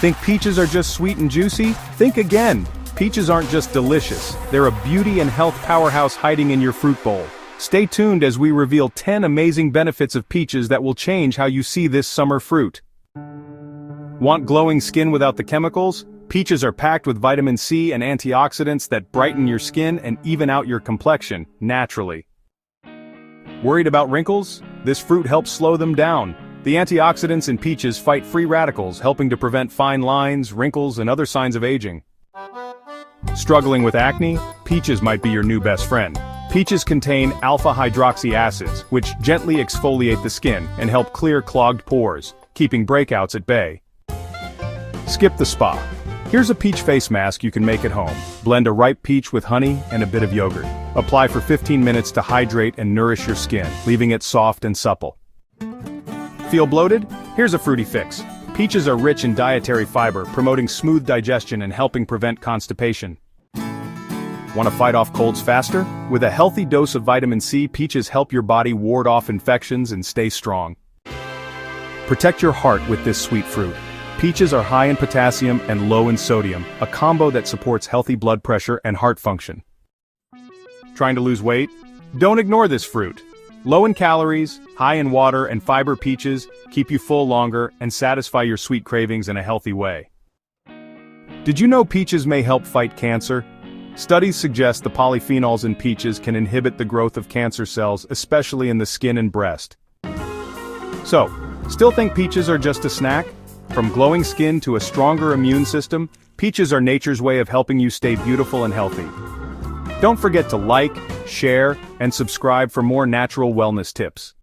Think peaches are just sweet and juicy? Think again. Peaches aren't just delicious, they're a beauty and health powerhouse hiding in your fruit bowl. Stay tuned as we reveal 10 amazing benefits of peaches that will change how you see this summer fruit. Want glowing skin without the chemicals? Peaches are packed with vitamin C and antioxidants that brighten your skin and even out your complexion, naturally. Worried about wrinkles? This fruit helps slow them down. The antioxidants in peaches fight free radicals, helping to prevent fine lines, wrinkles, and other signs of aging. Struggling with acne? Peaches might be your new best friend. Peaches contain alpha-hydroxy acids, which gently exfoliate the skin and help clear clogged pores, keeping breakouts at bay. Skip the spa. Here's a peach face mask you can make at home. Blend a ripe peach with honey and a bit of yogurt. Apply for 15 minutes to hydrate and nourish your skin, leaving it soft and supple. Feel bloated? Here's a fruity fix. Peaches are rich in dietary fiber, promoting smooth digestion and helping prevent constipation. Want to fight off colds faster? With a healthy dose of vitamin C, peaches help your body ward off infections and stay strong. Protect your heart with this sweet fruit. Peaches are high in potassium and low in sodium, a combo that supports healthy blood pressure and heart function. Trying to lose weight? Don't ignore this fruit. Low in calories, high in water and fiber, peaches keep you full longer and satisfy your sweet cravings in a healthy way. Did you know peaches may help fight cancer? Studies suggest the polyphenols in peaches can inhibit the growth of cancer cells, especially in the skin and breast. So, still think peaches are just a snack? From glowing skin to a stronger immune system, peaches are nature's way of helping you stay beautiful and healthy. Don't forget to like, share, and subscribe for more natural wellness tips.